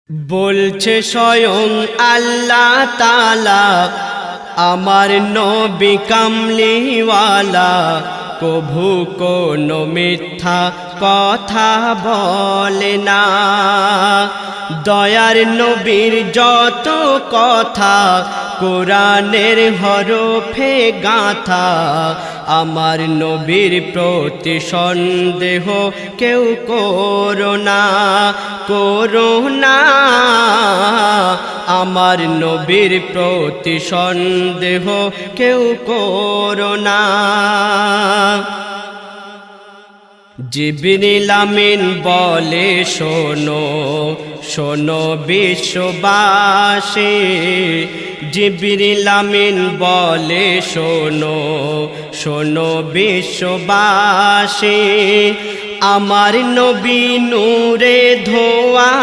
বলছে স্বয়ং আল্লাহ তাআলা, আমার নবী কামলিওয়ালা কভু কোনো মিথ্যা কথা বলে না। দয়ার নবীর যত কথা কোরআনের হরফে গাঁথা, আমার নবীর প্রতি সন্দেহ কেউ করো না, করো না। আমার নবীর প্রতি সন্দেহ কেউ করো না। জিবরিল আমিন বলে শোনো শোনো বিশ্ববাসী, জিবরিল আমিন বলে শোনো শোনো বিশ্ববাসী, আমার নবী নূরে ধোয়া